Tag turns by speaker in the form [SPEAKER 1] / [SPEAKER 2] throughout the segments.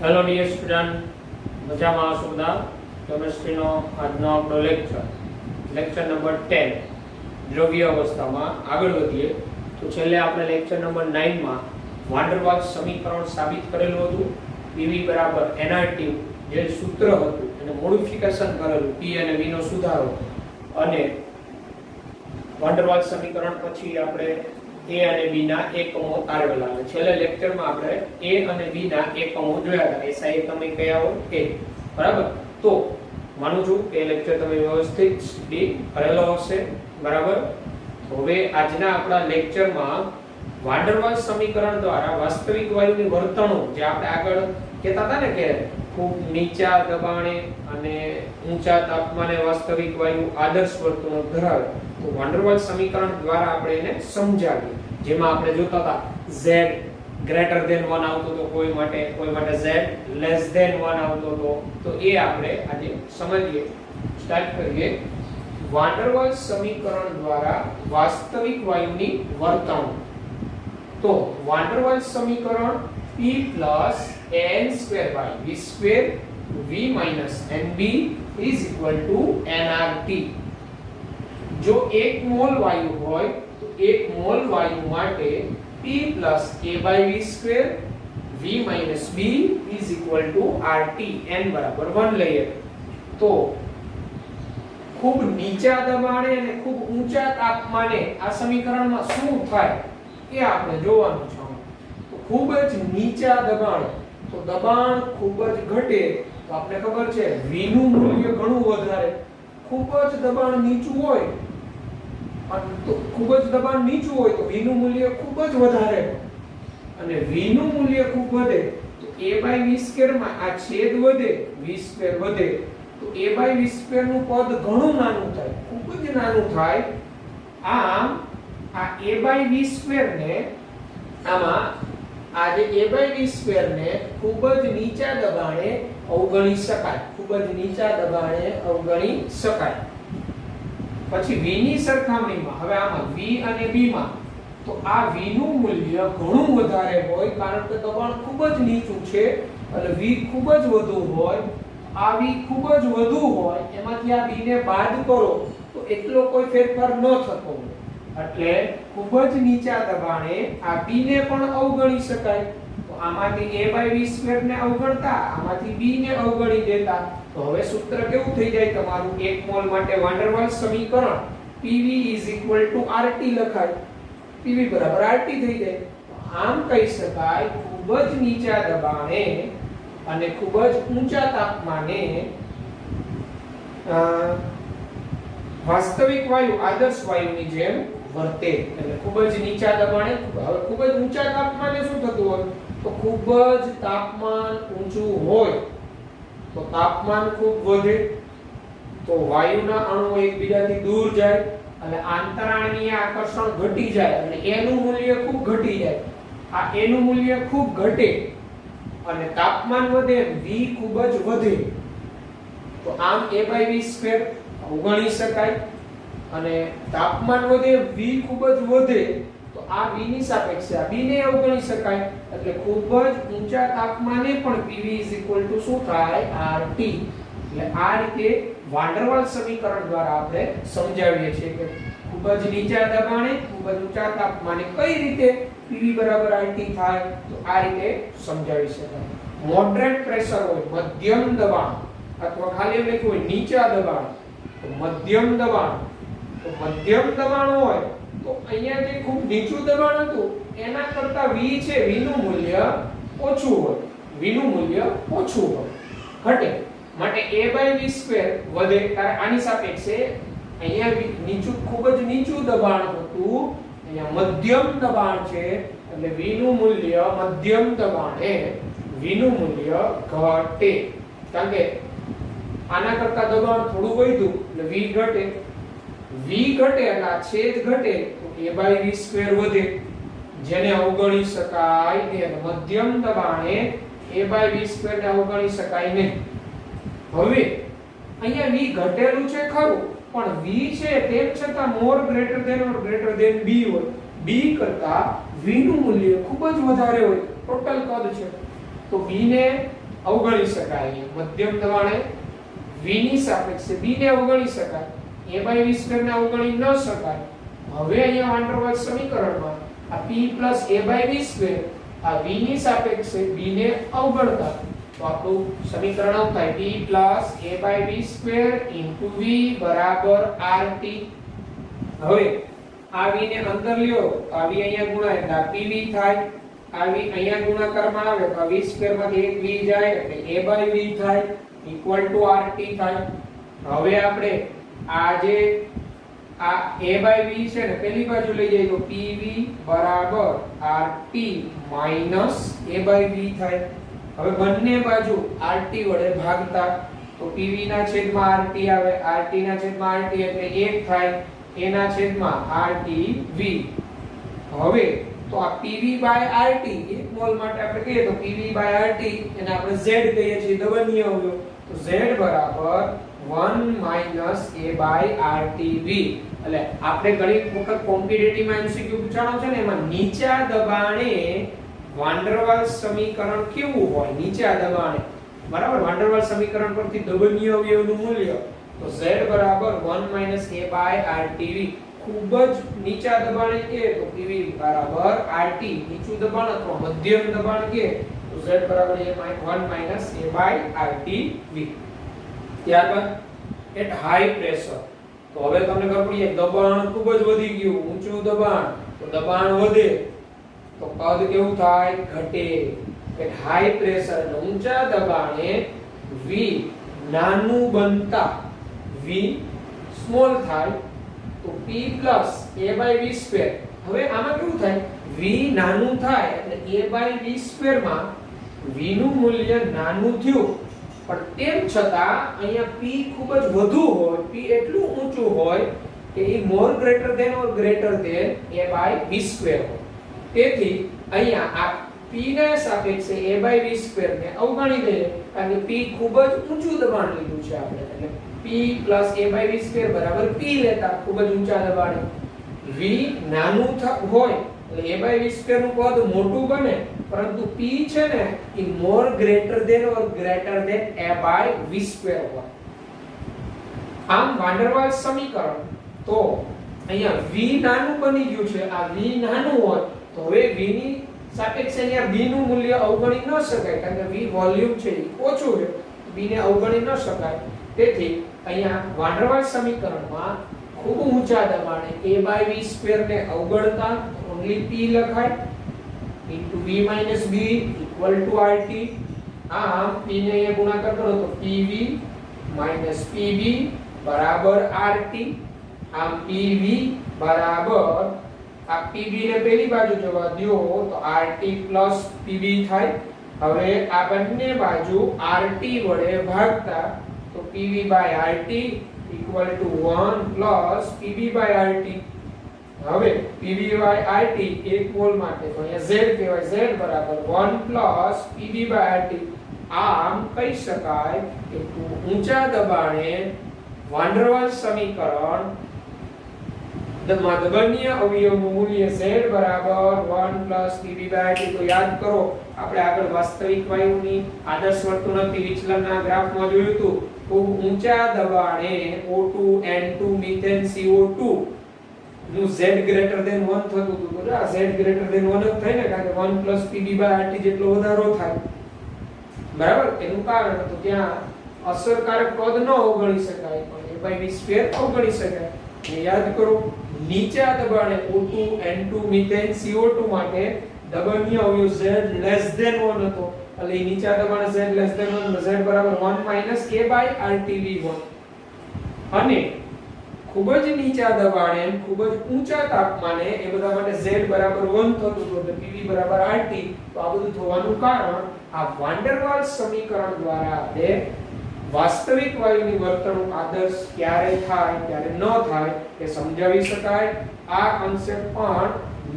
[SPEAKER 1] Hello dear student, મજામાં આવશો બધા? કેમિસ્ટ્રીનો આજનો આપણો લેક્ચર નંબર 10 દ્રવ્ય અવસ્થામાં આગળ વધીએ તો છેલ્લે આપણે લેક્ચર નંબર 9 માં વાન ડર વાલ્સ સમીકરણ સાબિત કરેલું હતું. PV બરાબર nRT જે સૂત્ર હતું એને મોડિફિકેશન કરેલું, P અને V નો સુધારો, અને વાન ડર વાલ્સ સમીકરણ પછી આપણે A અને B ના એકમો તારવેલા છે. છેલ્લે લેક્ચરમાં આપણે A અને B ના એકમો જોયા હતા. SI એકમ કયા હોય A, બરાબર? તો માનું છું કે લેક્ચર તમે વ્યવસ્થિત સ્ટડી કરેલો હશે, બરાબર? હવે આજના આપણા લેક્ચરમાં વાન ડર વાલ્સ સમીકરણ દ્વારા વાસ્તવિક વાયુની વર્તણૂક, જે આપણે આગળ કહેતા હતા ને કે ખૂબ નીચા દબાણે અને ઊંચા તાપમાને વાસ્તવિક વાયુ આદર્શ વર્તણૂક ધરાવે, તો વાન ડર વાલ્સ સમીકરણ દ્વારા આપણે એને સમજાવીએ. જેમાં આપણે જોતા હતા z ગ્રેટર ધેન 1 આવતો તો કોઈ માટે z લેસ ધેન 1 આવતો તો એ આપણે આજે સમજીએ. સ્ટાર્ટ કરીએ. વાન ડર વાલ્સ સમીકરણ દ્વારા વાસ્તવિક વાયુની વર્તણૂક. તો વાન ડર વાલ્સ સમીકરણ P n² v² v nb nRT. જો 1 મોલ વાયુ હોય તો 1 મોલ વાયુ માટે P a/v² v b RT, n બરાબર 1 લઈએ તો ખૂબ નીચા દબાણે અને ખૂબ ઊંચા તાપમાને આ સમીકરણમાં શું થાય એ આપણે જોવાનું છે. તો ખૂબ જ નીચા દબાણે, તો દબાણ ખૂબ જ ઘટે તો આપણે ખબર છે V નું મૂલ્ય ઘણું વધારે. ખૂબ જ દબાણ નીચું હોય તો V નું મૂલ્ય ખૂબ જ વધારે, અને V નું મૂલ્ય ખૂબ વધે તો a/v² માં આ છેદ વધે, v² વધે તો a/v² નું પદ ઘણું નાનું થાય, ખૂબ જ નાનું થાય. આમ આ a/v² ને આમાં આ જે a/v² ને ખૂબ જ નીચા દબાણે અવગણી શકાય. પછી V ની સરખામણીમાં હવે આમાં V અને B માં તો આ V નું મૂલ્ય ઘણું વધારે હોય, કારણ કે દબાણ ખૂબ જ નીચું છે, અને V ખૂબ જ વધુ હોય. આ V ખૂબ જ વધુ હોય એમાંથી આ B ને બાદ કરો તો એટલો કોઈ ફેરફાર ન થતો હોય, એટલે ખૂબ જ નીચા દબાણે આ B ને પણ અવગણી શકાય. તો આમાંથી a/v² ને અવગણતા, આમાંથી B ને અવગણી દેતા, તો હવે સૂત્ર કેવું થઈ જાય તમારું? 1 મોલ માટે વાન ડર વાલ્સ સમીકરણ PV RT લખાય. PV બરાબર RT થઈ જાય. આમ કહી શકાય ખૂબ જ નીચા દબાણે અને ખૂબ જ ઊંચા તાપમાને વાસ્તવિક વાયુ આદર્શ વાયુની જેમ વર્તે. એટલે ખૂબ જ નીચા દબાણે, હવે ખૂબ જ ઊંચા તાપમાને શું થતું હોય? તો ખૂબ જ તાપમાન ઊંચું હોય તો તાપમાન ખૂબ વધે તો વાયુના અણુઓ એકબીજાથી દૂર જાય અને આંતરાણીય આકર્ષણ ઘટી જાય, અને એનું મૂલ્ય ખૂબ ઘટી જાય. આ એનું મૂલ્ય ખૂબ ઘટે અને તાપમાન વધે, V ખૂબ જ વધે. તો આમ a/v² અવગણી શકાય, અને તાપમાન વધે, V ખૂબ જ વધે તો આ V ની સાપેક્ષે આ B ને અવગણી શકાય. એટલે ખૂબ જ ઊંચા તાપમાને પણ PV શું થાય? RT. એટલે આ રીતે વાન ડર વાલ્સ સમીકરણ દ્વારા આપણે સમજાવીએ છીએ કે ખૂબ જ નીચા દબાણે ખૂબ જ ઊંચા તાપમાને કઈ રીતે PV બરાબર RT થાય, તો આ રીતે સમજાવી શકાય. મોડરેટ પ્રેશર હોય, મધ્યમ દબાણ, અથવા ખાલી એમ લખ્યું હોય નીચા દબાણ, તો મધ્યમ દબાણ હોય તો અહીંયા જે ખૂબ નીચું દબાણ હતું એના કરતા V છે, V નું મૂલ્ય ઓછું હોય, ઘટે. માટે a/v² વધે, ત્યારે આની સાપેક્ષે અહીંયા ખૂબ જ નીચું દબાણ હતું, અહીંયા મધ્યમ દબાણ છે, એટલે V નું મૂલ્ય મધ્યમ દબાણે V નું મૂલ્ય ઘટે. કારણ કે આના કરતા દબાણ થોડું વધ્યું એટલે V ઘટે એટલે આ છેદ ઘટે તો a/v² વધે, જેને અવગણી શકાય નહીં. મધ્યમ દબાણે a/v² ને અવગણી શકાય નહીં. હવે અહીંયા V ઘટેલું છે ખરું, પણ V છે તેમ છતાં મોર ગ્રેટર ધેન B હોય. B કરતા V નું મૂલ્ય ખૂબ જ વધારે હોય, ટોટલ કદ છે, તો B ને અવગણી શકાય. અહીંયા મધ્યમ દબાણે v ની સાપેક્ષે b ને અવગણી શકાય. a/v² ને અવગણી ન શકાય. હવે અહીંયા વાન ડેર વાલ્સ સમીકરણમાં આ p + a/v² આ v ની સાપેક્ષે b ને અવગણતા તો આપણું સમીકરણ આવું થાય p + a/v² v = rt. હવે આ v ને અંદર લ્યો તો આ v અહીંયા ગુણાય એટલે આ pv થાય. આ v અહીંયા ગુણાકારમાં આવે તો આ v² માંથી એક v જાય એટલે a/v થાય = rt થાય. હવે આપણે આ જે આ a/v છે ને પેલી બાજુ લઈ જઈએ તો pv = rt - a/v થાય. હવે બંને બાજુ rt વડે ભાગતા તો pv ના છેદમાં rt આવે, rt ના છેદમાં rt એટલે 1 થાય, a ના છેદમાં rtv. હવે તો આ pv/rt એક મોલ માટે આપણે કહીએ તો pv/rt એને આપણે z કહીએ છીએ દબાણની અવયવ તો z = 1 - a/rtv. એટલે આપણે ઘણી વખત કોમ્પિટિટિવ માં MCQ પૂછાણો છે ને એમાં નીચા દબાણે વાન ડેર વાલ્સ સમીકરણ કેવું હોય નીચા દબાણે બરાબર. વાન ડેર વાલ્સ સમીકરણ પરથી દબાણની અવયવનું મૂલ્ય તો z = 1 - a/rtv. ખૂબ જ નીચા દબાણે કે તો pv = rt, નીચું દબાણ અથવા મધ્યમ દબાણ કે તો z = 1 - a/rtv. ત્યારબાદ એટ હાઈ પ્રેશર તો હવે તમને ખબર પડી જાય દબાણ ખૂબ જ વધી ગયું, ઊંચું દબાણ તો દબાણ વધે તો કદ કેવું થાય ઘટે. એટ હાઈ પ્રેશર એટલે ઊંચા દબાણે v નાનું બનતા v સ્મોલ થાય તો p + a/v². હવે આમાં કેવું થાય v નાનું થાય એટલે a/v² માં v નું મૂલ્ય નાનું થયું પણ તેમ છતાં અહીંયા p ખૂબ જ વધુ હોય, p એટલું ઊંચું હોય કે એ more greater than or greater than a/v² હોય. તેથી અહીંયા આ p ના સાપેક્ષે a/v² ને અવગણી દઈએ કારણ કે p ખૂબ જ ઊંચું દબાણ લીધું છે આપણે. એટલે p + a/v² = p લેતા ખૂબ જ ઊંચા દબાણે v નાનું હોય એટલે a/v² નું પદ મોટું બને પરંતુ p છે ને એ more greater than or greater than a/v² હોય. આમ વાન ડેર વાલ્સ સમીકરણ તો અહીંયા v નાનું બની ગયું છે. આ v નાનું હોય તો હવે v ની સાપેક્ષે અહીંયા b નું મૂલ્ય અવગણી ન શકાય કારણ કે v વોલ્યુમ છે એ ઓછું છે, b ને અવગણી ન શકાય. તેથી અહીંયા વાન ડેર વાલ્સ સમીકરણમાં ખૂબ ઊંચા દબાણે a/v² ને અવગણતા ઓન્લી p લખાય v - b = rt. આમ p ને અહીંયા ગુણાકાર કરો તો pv - pb = rt. આમ pv બરાબર આ pb ને પેલી બાજુ જવા દો તો rt + pb થાય. હવે આ બંને બાજુ rt વડે ભાગતા તો pv/rt = 1 + pb/rt. હવે pb/rt એક મોલ માટે તો અહીંયા z કહેવાય, z = 1 + pb/rt. આમ કહી શકાય કે ઊંચા દબાણે વાન ડેર વાલ્સ સમીકરણ દબાણની અવયવનું મૂલ્ય z = 1 + pb/rt. તો યાદ કરો આપણે આગળ વાસ્તવિક વાયુની આદર્શ વર્તણૂકની વિચલનના ગ્રાફમાં જોયું હતું ખૂબ ઊંચા દબાણે O2 N2 મિથેન CO2 નું z > 1 થતું હતું. તો આ z > 1 જ થાય ને કારણ કે 1 + pb/rt જેટલો વધારો થાય બરાબર. એનું કારણ તો ત્યાં અસરકારક પદ ન અવગણી શકાય પણ a/v² અવગણી શકાય. યાદ કરો નીચા દબાણે O2 N2 મિથેન CO2 માટે દબાણની અવયવ z < 1 હતો એટલે નીચા દબાણે z < 1 z = 1 - a/rtv1. અને ખૂબ જ નીચા દબાણે ખૂબ જ ઊંચા તાપમાને એ બધા માટે z = 1 થતું હતું એટલે pv = rt. તો આ બધું થવાનું કારણ આ વાન ડેર વાલ્સ સમીકરણ દ્વારા આપણે વાસ્તવિક વાયુની વર્તણૂક આદર્શ ક્યારે થાય ક્યારે ન થાય એ સમજાવી શકાય. આ કન્સેપ્ટ પણ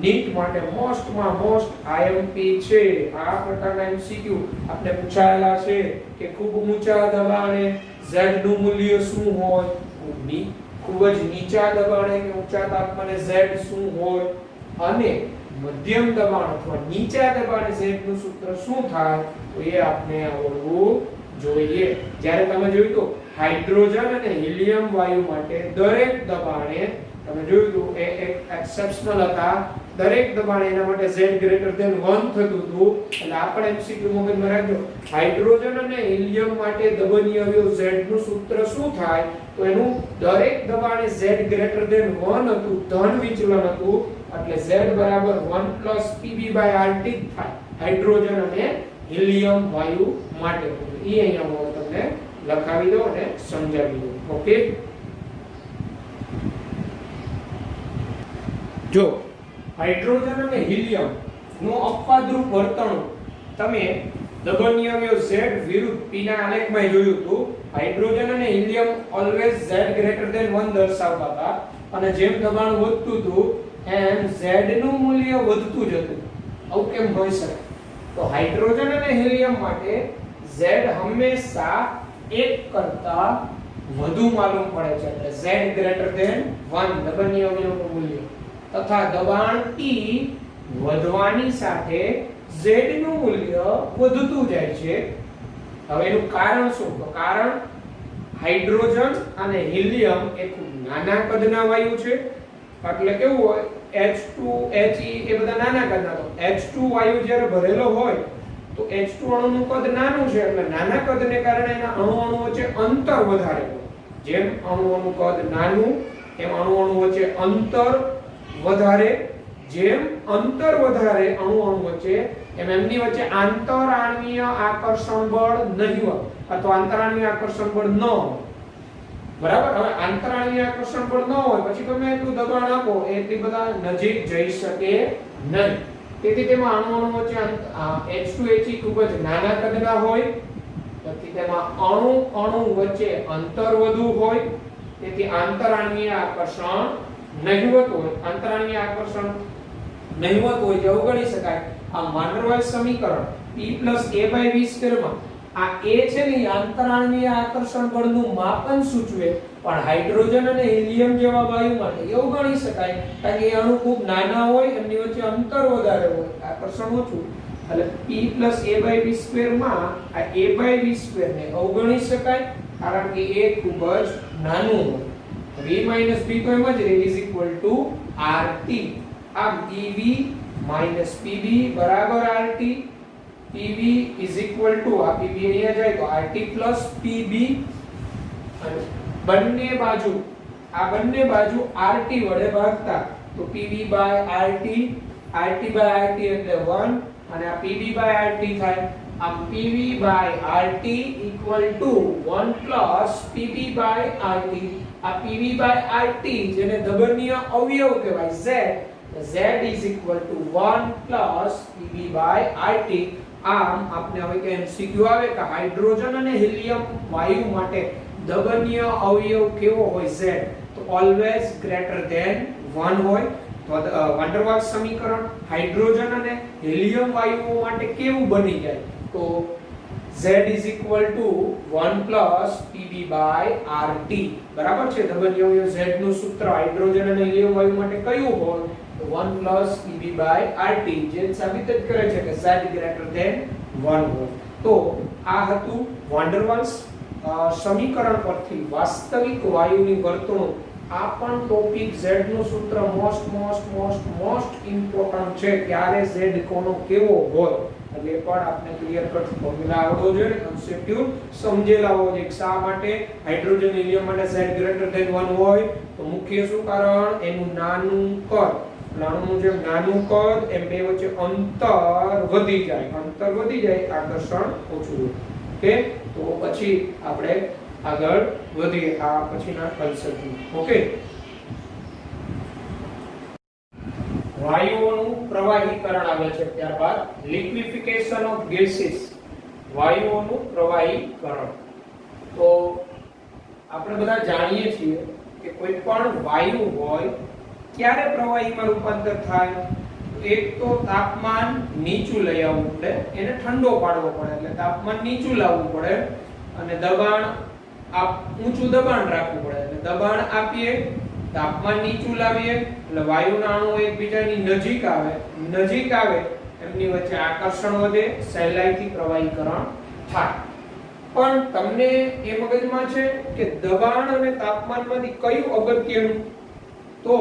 [SPEAKER 1] નીટ માટે મોસ્ટમાં મોસ્ટ IMP છે. આ પ્રકારના MCQ આપણે પૂછાયેલા છે કે ખૂબ ઊંચા દબાણે z નું મૂલ્ય શું હોય, ખૂબ જ નીચા દબાણે કે ઊંચા તાપમાને z શું હોય અને મધ્યમ દબાણ અથવા નીચા દબાણે Z નું સૂત્ર શું થાય તો એ આપણે આવડવું જોઈએ. જ્યારે તમે જોયું તો હાઇડ્રોજન અને હિલિયમ વાયુ માટે દરેક દબાણે તમે જોયું તો એ એક એક્સેપ્શનલ હતા. દરેક દબાણે એના માટે Z ગ્રેટર ધેન 1 થતું હતું. એટલે આપણે MCQ મગજમાં રાખજો, હાઇડ્રોજન અને હિલિયમ માટે દબનીય અવયવ Z નું સૂત્ર શું થાય તો એનું દરેક દબાણે Z ગ્રેટર ધેન 1 હતું, ધન વિચલન હતું. એટલે Z બરાબર 1 Pb/RT થાય હાઇડ્રોજન અને હિલિયમ વાયુ માટે. એ અહીંયા હું તમને લખાવી દઉં અને સમજાવી દઉં. ઓકે, જો હાઇડ્રોજન અને હિલિયમ નું અપવાદરૂપ વર્તણૂક તમે દબનીય અવયવ Z વિરુદ્ધ P ના આલેખમાં જોયું હતું. હાઇડ્રોજન અને helium always Z greater than 1 દર્શાવતા હતા અને જેમ દબાણ વધતું હતું એમ Z નું મૂલ્ય વધતું જતું. આવું કેમ હોઈ શકે? તો હાઇડ્રોજન અને હિલિયમ માટે Z હંમેશા 1 કરતા વધુ માલુમ પડે છે. એટલે Z ગ્રેટર ધેન 1 દબનીય અવયવનું મૂલ્ય તથા દબાણ P વધવાની સાથે Z નું મૂલ્ય વધતું જાય છે. હવે એનું કારણ શું? તો કારણ હાઇડ્રોજન અને હિલિયમ એ ખૂબ નાના કદના વાયુ છે. એટલે કેવું હોય, H2 He એ બધા નાના કદના. તો H2 વાયુ જ્યારે ભરેલો હોય તો H2 અણુનું કદ નાનું છે. એટલે નાના કદને કારણે એના અણુ વચ્ચે અંતર વધારે હોય. જેમ અણુઓનું કદ નાનું એમ અણુ વચ્ચે અંતર વધારે. જેમ અંતર વધારે અણુ વચ્ચે એમ એમની વચ્ચે આંતરાણ્વીય આકર્ષણ બળ નહિવત અથવા આંતરાણ્વીય આકર્ષણ બળ ન હોય. બરાબર. હવે આંતરાણ્વીય આકર્ષણ બળ ન હોય પછી તમે એટલું દબાણ આપો એટલી બધા નજીક જઈ શકે નહીં. તેથી તેમાં અણુ વચ્ચે H2 He ખૂબ જ નાના કદના હોય. તેથી તેમાં અણુ વચ્ચે અંતર વધુ હોય. તેથી આંતરાણ્વીય આકર્ષણ નહિવત હોય. આંતરાણ્વીય આકર્ષણ નહિવત હોય જે અવગણી શકાય. આ વાન ડર વાલ્સ સમીકરણ P+A/V² માં આ A છે ને આંતરાણ્વીય આકર્ષણ બળનું માપન સૂચવે, પણ હાઇડ્રોજન અને હિલિયમ જેવા વાયુ માટે એ અવગણી શકાય કારણ કે એ અણુ ખૂબ નાના હોય, એમની વચ્ચે અંતર વધારે હોય, આકર્ષણ ઓછું. એટલે P+A/V² માં આ A/V² ને અવગણી શકાય કારણ કે એ ખૂબ જ નાનું હોય. V - B તો એમ જ રહે is equal to RT. આમ PV - PB બરાબર RT. PV is equal to આ PB અહીંયા જાય તો RT plus PB. અને બંને બાજુ RT વડે ભાગતા તો PV by RT, RT by RT એટલે 1 અને આ PB by RT થાય. આમ PV by RT equal to 1 plus PB by RT. આ PV by RT જેને દબનીય અવયવ કહેવાય Z is equal to 1 plus PB by RT. આમ આપણે હવે કે MCQ આવે કે હાઇડ્રોજન અને હિલિયમ વાયુ માટે દબનીય અવયવ કેવો હોય Z? તો ઓલવેઝ ગ્રેટર ધેન 1 હોય. તો વાન ડર વાલ્સ સમીકરણ હાઇડ્રોજન અને હિલિયમ વાયુઓ માટે કેવું બની જાય? તો Z is equal to 1 plus PB by RT. બરાબર છે. દબનીય અવયવ Z નું સૂત્ર હાઇડ્રોજન અને હિલિયમ વાયુ માટે કયું હોય? તો 1 plus PB by RT જે સાબિત જ કરે છે કે Z greater than 1 હોય. તો આ હતું વાન ડર વાલ્સ સમીકરણ પરથી વાસ્તવિક વાયુની વર્તણૂક. આ પણ ટોપિક Z નું સૂત્ર મોસ્ટ ઇમ્પોર્ટન્ટ છે. ક્યારે Z કોનો કેવો હોય એટલે પણ આપણે ક્લિયર કટ ફોર્મ્યુલા આવડવો જોઈએ, કન્સેપ્ટ સમજેલા હોવો જોઈએ. શા માટે હાઇડ્રોજન હિલિયમ માટે Z ગ્રેટર ધેન 1 હોય? તો મુખ્ય શું કારણ? એનું નાનું કદ. અણુનું જેમ નાનું કદ એમ બે વચ્ચે અંતર વધી જાય, આકર્ષણ ઓછું હોય. ઓકે, તો પછી આપણે આગળ વધીએ આ પછીના કન્સેપ્ટમાં. ઓકે, વાયુઓનું પ્રવાહીકરણ આવે છે. ત્યારબાદ લિક્વિફિકેશન ઓફ ગેસીસ, વાયુઓનું પ્રવાહીકરણ. તો આપણે બધા જાણીએ છીએ કે કોઈ પણ વાયુ હોય ક્યારે પ્રવાહીમાં રૂપાંતર થાય? એક તો તાપમાન નીચું લઈ આવવું પડે, એને ઠંડો પાડવો પડે, એટલે તાપમાન નીચું લાવવું પડે અને દબાણ ઊંચું દબાણ રાખવું પડે. એટલે દબાણ આપીએ તાપમાન નીચું લાવીએ એટલે વાયુના અણુઓ એકબીજાની નજીક આવે એમની વચ્ચે આકર્ષણ વધે, સહેલાઈથી પ્રવાહીકરણ થાય. પણ તમને એ મગજમાં છે કે દબાણ અને તાપમાનમાંથી કયું અગત્યનું? તો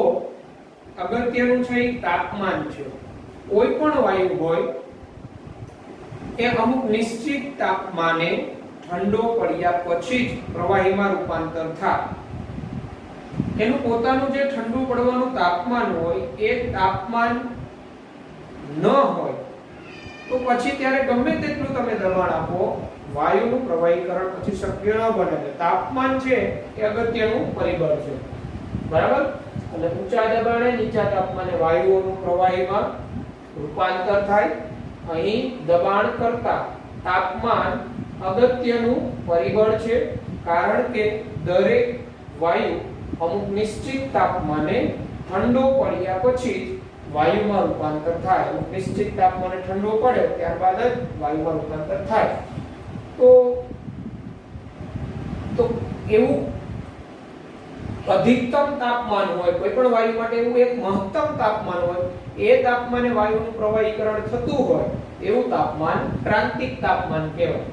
[SPEAKER 1] અગત્યનું છે એ તાપમાન છે. કોઈ પણ વાયુ હોય એ અમુક નિશ્ચિત તાપમાને ઠંડો પડ્યા પછી જ પ્રવાહીમાં રૂપાંતર થાય. એનું પોતાનું જે ઠંડુ પડવાનું તાપમાન હોય એ તાપમાન ન હોય તો પછી ત્યારે ગમે તેટલું તમે દબાણ આપો, વાયુનું પ્રવાહીકરણ પછી શક્ય ન બને. તાપમાન છે એ અગત્યનું પરિબળ છે. બરાબર? અને ઊંચા દબાણે નીચા તાપમાને વાયુઓનું પ્રવાહીમાં રૂપાંતર થાય. અહીં દબાણ કરતા તાપમાન અગત્યનું પરિબળ છે, કારણ કે દરેક વાયુ અમુક નિશ્ચિત તાપમાને ઠંડો પડ્યા પછી જ વાયુમાં રૂપાંતર થાય. નિશ્ચિત તાપમાને ઠંડો પડે ત્યારબાદ જ વાયુમાં રૂપાંતર થાય. તો એવું અધિકતમ તાપમાન હોય, કોઈ પણ વાયુ માટે એવું એક મહત્તમ તાપમાન હોય, એ તાપમાને વાયુનું પ્રવાહીકરણ થતું હોય એવું તાપમાન ક્રાંતિક તાપમાન કહેવાય.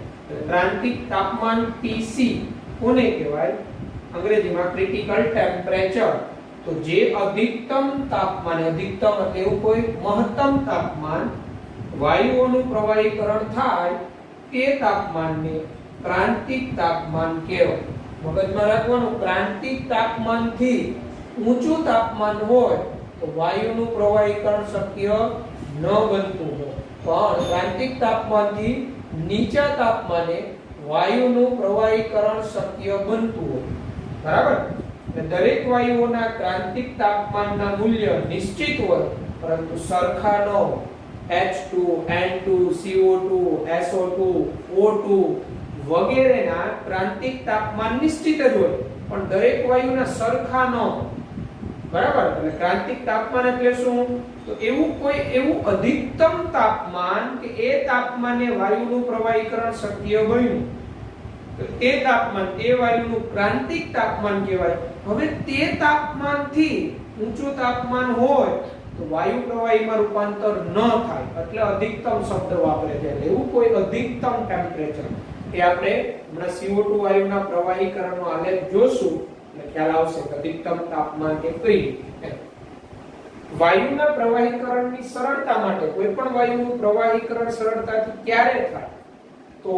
[SPEAKER 1] ક્રાંતિક તાપમાન TC કોને કહેવાય? અંગ્રેજીમાં ક્રિટિકલ ટેમ્પરેચર. તો જે અધિકતમ તાપમાન, અધિકતમ એટલે એવું કોઈ મહત્તમ તાપમાન વાયુઓનું પ્રવાહીકરણ થાય તે તાપમાનને ક્રાંતિક તાપમાન કહેવાય. મગજમાં રાખવાનું, ક્રાંતિક તાપમાનથી ઊંચું તાપમાન હોય તો વાયુનું પ્રવાહીકરણ શક્ય ન બનતું હોય, પણ ક્રાંતિક તાપમાનથી નીચા તાપમાને વાયુનું પ્રવાહીકરણ શક્ય બનતું હોય. બરાબર? દરેક વાયુઓના ક્રાંતિક તાપમાનના મૂલ્ય નિશ્ચિત હોય, પરંતુ સરખા ન હોય. H2, N2, CO2, SO2, O2 વગેરેના ક્રાંતિક તાપમાન નિશ્ચિત જ હોય, પણ દરેક વાયુના સરખા ન હોય. બરાબર? એટલે ક્રાંતિક તાપમાન એટલે શું? તો એવું અધિકતમ તાપમાન કે એ તાપમાને વાયુનું પ્રવાહીકરણ શક્ય બન્યું, તો તે તાપમાન, તે વાયુનું ક્રાંતિક તાપમાન કહેવાય. હવે તે તાપમાનથી ઊંચું તાપમાન હોય તો વાયુ પ્રવાહીમાં રૂપાંતર ન થાય, એટલે અધિકતમ શબ્દ વાપરે છે. એવું કોઈ અધિકતમ ટેમ્પરેચર એ આપણે હમણાં CO2 વાયુના પ્રવાહીકરણનો આલેખ જોશું એટલે ખ્યાલ આવશે કે અધિકતમ તાપમાન કે કઈ રીતે. વાયુના પ્રવાહીકરણની સરળતા માટે કોઈ પણ વાયુનું પ્રવાહીકરણ સરળતાથી ક્યારે થાય? તો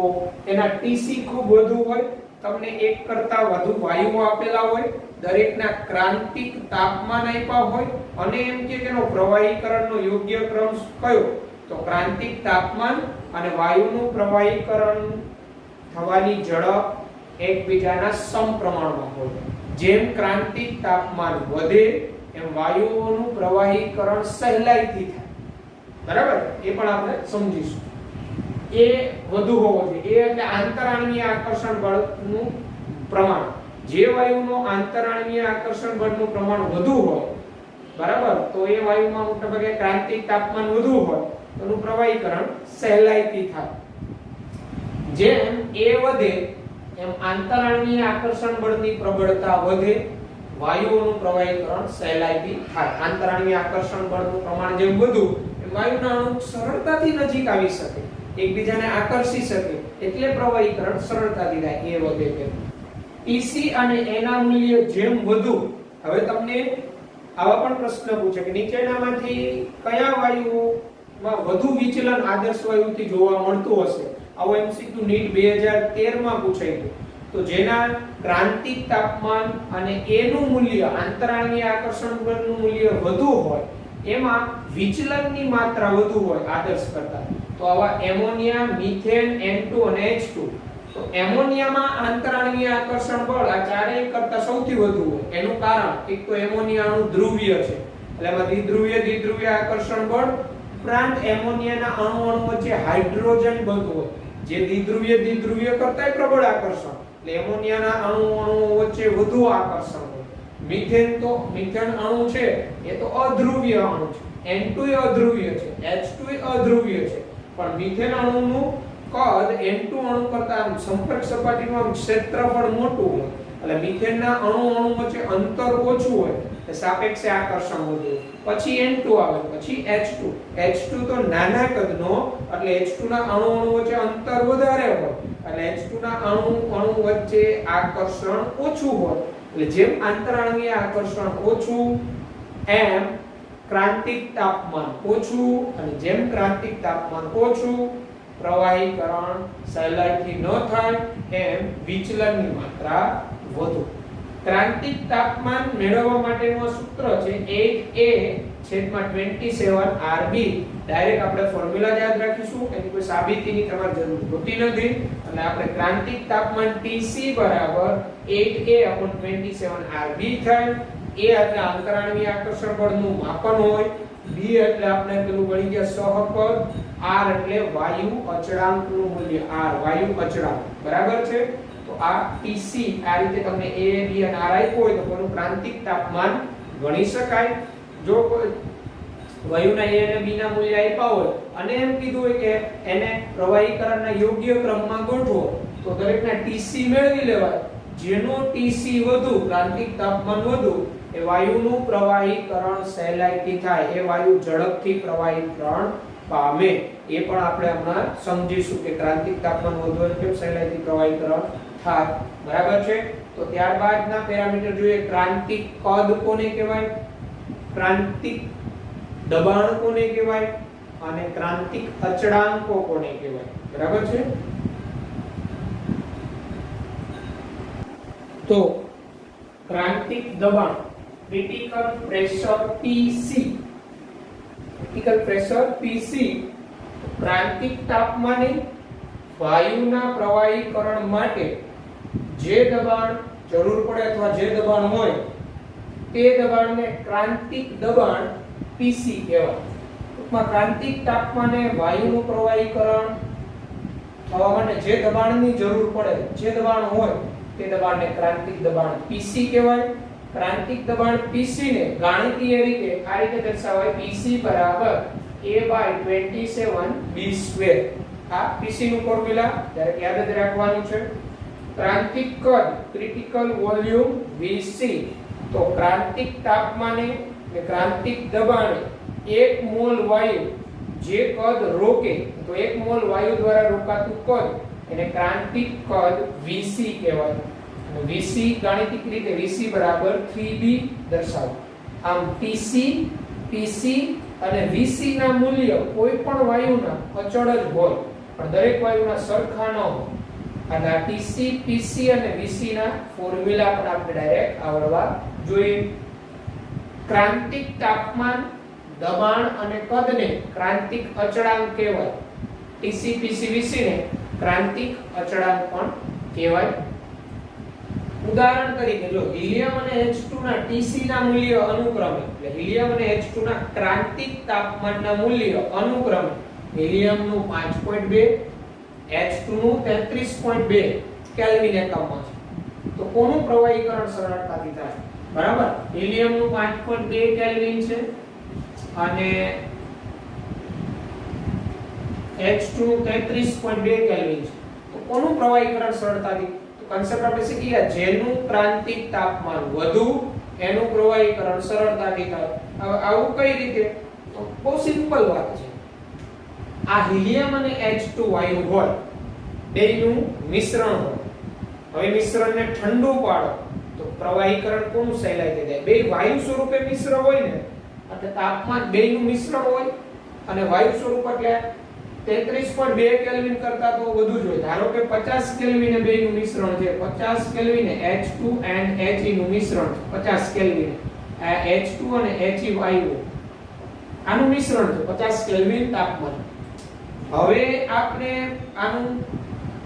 [SPEAKER 1] એના TC ખૂબ વધુ હોય, તમને એક કરતા વધુ વાયુઓ આપેલા હોય, દરેકના ક્રાંતિક તાપમાન આપ્યા હોય, અને એમ કે તેનો પ્રવાહીકરણનો યોગ્ય ક્રમ કયો? તો ક્રાંતિક તાપમાન અને વાયુનું પ્રવાહીકરણ થવાની ઝડપ એકબીજાના સમપ્રમાણમાં હોય. જેમ ક્રાંતિક તાપમાન વધે એમ વાયુઓનું પ્રવાહીકરણ સહેલાઈથી થાય. બરાબર? એ પણ આપણે સમજીશું. એ વધુ હોવો જોઈએ. એ એટલે આંતરાણવીય આકર્ષણ બળનું પ્રમાણ. જે વાયુનો આંતરાણવીય આકર્ષણ બળનું પ્રમાણ વધુ હોય, બરાબર, તો એ વાયુમાં મોટાભાગે ક્રાંતિક તાપમાન વધુ હોય તો એનું પ્રવાહીકરણ સહેલાઈથી થાય. જેમ એ વધે એમ આંતરાણવીય આકર્ષણ બળની પ્રબળતા વધે, વાયુઓનું પ્રવાહીકરણ સહેલાઈથી થાય. આંતરાણવીય આકર્ષણ બળનું પ્રમાણ જેમ વધુ એમ વાયુના અણુ સરળતાથી નજીક આવી શકે, એકબીજાને આકર્ષી શકે, એટલે પ્રવાહીકરણ સરળતાથી થાય. એ વધે તેમ TC અને એના મૂલ્ય જેમ વધુ. હવે તમને આવા પણ પ્રશ્ન પૂછે કે નીચેનામાંથી કયા વાયુઓમાં વધુ વિચલન આદર્શ વાયુથી જોવા મળતું હશે? આવો MCQ નીટ 2013 માં પૂછાયું. તો જેના ક્રાંતિક તાપમાન અને એનું મૂલ્ય, આંતરાણવીય આકર્ષણ બળનું મૂલ્ય વધુ હોય, એમાં વિચલનની માત્રા વધુ હોય આદર્શ કરતા. તો આવા એમોનિયા, મિથેન, N2 અને H2. તો એમોનિયામાં આંતરાણવીય આકર્ષણ બળ આ ચારેય કરતા સૌથી વધુ હોય. એનું કારણ એક તો એમોનિયા અણુ ધ્રુવીય છે, એટલે એમાં દ્વિધ્રુવીય આકર્ષણ બળ, ઉપરાંત એમોનિયાના અણુ વચ્ચે હાઇડ્રોજન બંધ હોય, જે દ્વિધ્રુવીય કરતાંય પ્રબળ આકર્ષણ, એટલે એમોનિયાના અણુ વચ્ચે વધુ આકર્ષણ હોય. મિથેન અણુ છે એ તો અધ્રુવીય અણુ છે, N2 એ અધ્રુવીય છે, H2 એ અધ્રુવીય છે, પણ મિથેન અણુનું કદ N2 અણુ કરતા સંપર્ક સપાટીનું ક્ષેત્રફળ મોટું હોય, એટલે મિથેનના અણુ વચ્ચે અંતર ઓછું હોય, સાપેક્ષે આકર્ષણ વધ્યું. પછી N2 આવે, પછી H2. H2 તો નાના કદનો એટલે H2 ના અણુ વચ્ચે અંતર વધારે હોય એટલે H2 ના અણુ વચ્ચે આકર્ષણ ઓછું હોય. એટલે જેમ આંતરાણવીય આકર્ષણ ઓછું એમ ક્રાંતિક તાપમાન ઓછું, અને જેમ ક્રાંતિક તાપમાન ઓછું પ્રવાહીકરણ સહેલાઈથી ન થાય એમ વિચલનની માત્રા વધુ. ક્રાંતિક તાપમાન મેળવવા માટેનું સૂત્ર છે 8a/27 RB. ડાયરેક્ટ આપણે ફોર્મ્યુલા યાદ રાખીશું, એની કોઈ સાબિતીની તમારે જરૂર હોતી નથી. એટલે આપણે ક્રાંતિક તાપમાન Tc બરાબર 8a/27 RB થાય. a એટલે આંતરાણવીય આકર્ષણ બળનું માપન હોય, b એટલે આપણે પેલું ગણી ગયા સહપદ, r એટલે વાયુ અચળાંકનું મૂલ્ય, r વાયુ અચળાંક બરાબર છે. તો આ Tc આ રીતે તમને a b અને r આપ્યો હોય તો કોનું ક્રાંતિક તાપમાન ગણી શકાય. જો કોઈ વાયુના a અને b ના મૂલ્ય આપ્યા હોય અને એમ કીધું હોય કે એને પ્રવાહીકરણના યોગ્ય ક્રમમાં ગોઠવો તો દરેકના Tc મેળવી લેવાય. જેનો Tc વધુ, ક્રાંતિક તાપમાન વધુ, એ વાયુનું પ્રવાહીકરણ સહેલાઈથી થાય, એ વાયુ ઝડપથી પ્રવાહીકરણ પામે. એ પણ આપણે હમણાં સમજીશું કે ક્રાંતિક તાપમાન વધુ એટલે કેમ સહેલાઈથી પ્રવાહીકરણ થાય. બરાબર છે. તો ત્યારબાદના પેરામીટર જોઈએ. ક્રાંતિક કદ કોને કહેવાય, ક્રાંતિક દબાણ કોને કહેવાય અને ક્રાંતિક અચળાંકો કોને કહેવાય. બરાબર છે. તો ક્રાંતિક દબાણ critical pressure Pc, critical pressure Pc ક્રાંતિક તાપમાને વાયુના પ્રવાહીકરણ માટે જે દબાણ જરૂર પડે અથવા જે દબાણ હોય તે દબાણને ક્રાંતિક દબાણ Pc કહેવાય. ટૂંકમાં ક્રાંતિક તાપમાને વાયુનું પ્રવાહીકરણ થવા માટે જે દબાણની જરૂર પડે, જે દબાણ હોય તે દબાણને ક્રાંતિક દબાણ Pc કહેવાય. ક્રાંતિક દબાણ Pc ને ગાણિતીય રીતે આ રીતે દર્શાવાય Pc બરાબર a/27b². આ Pc નું ફોર્મ્યુલા ડાયરેક્ટ યાદ જ રાખવાનું છે. ક્રાંતિક કદ ક્રિટિકલ વોલ્યુમ Vc. તો ક્રાંતિક તાપમાને કે ક્રાંતિક દબાણે 1 મોલ વાયુ જે કદ રોકે, તો 1 મોલ વાયુ દ્વારા રોકાતું કદ એને ક્રાંતિક કદ Vc કહેવાય. Vc ગાણિતિક રીતે Vc બરાબર 3b દર્શાવો. આમ Tc, Pc અને Vc ના મૂલ્ય કોઈ પણ વાયુના અચળ જ હોય, પણ દરેક વાયુના સરખા ન હોય. અને આ Tc, Pc અને Vc ના ફોર્મ્યુલા પણ આપણે ડાયરેક્ટ આવડવા જોઈએ. ક્રાંતિક તાપમાન, દબાણ અને કદને ક્રાંતિક અચળાંક કહેવાય. Tc, Pc, Vc ને ક્રાંતિક અચળાંક પણ કહેવાય. ઉદાહરણ તરીકે જો હિલિયમ અને H2 ના Tc ના મૂલ્ય અનુક્રમે, એટલે હિલિયમ અને H2 ના ક્રાંતિક તાપમાનના મૂલ્ય અનુક્રમે હિલિયમ નું 5.2, H2 નું 33.2 કેલ્વિન એકમમાં છે. તો કોનું પ્રવાહીકરણ સરળતાથી થાય? બરાબર, હિલિયમ નું 5.2 કેલ્વિન છે અને H2 નું 33.2 કેલ્વિન છે. તો કોનું પ્રવાહીકરણ સરળતાથી? કન્સેપ્ટ આપણે શીખી ગયા, જેનું ક્રાંતિક તાપમાન વધુ એનું પ્રવાહીકરણ સરળતાથી થાય. હવે આવું કઈ રીતે? તો બહુ સિમ્પલ વાત છે. આ હિલિયમ અને H2 વાયુ હોય, બેયનું મિશ્રણ હોય. હવે મિશ્રણને ઠંડુ પાડો તો પ્રવાહીકરણ કોનું સહેલાઈથી થાય? બે વાયુ સ્વરૂપે મિશ્ર હોય ને, એટલે તાપમાન બેયનું મિશ્રણ હોય અને વાયુ સ્વરૂપ એટલે 33.2 કેલ્વિન કરતા તો વધુ જ હોય. ધારો કે 50 કેલ્વિન બેયનું મિશ્રણ છે, 50 કેલ્વિન H2 and He નું મિશ્રણ છે, 50 કેલ્વિન આ H2 અને He વાયુ આનું મિશ્રણ છે 50 કેલ્વિન તાપમાન. હવે આપણે આનું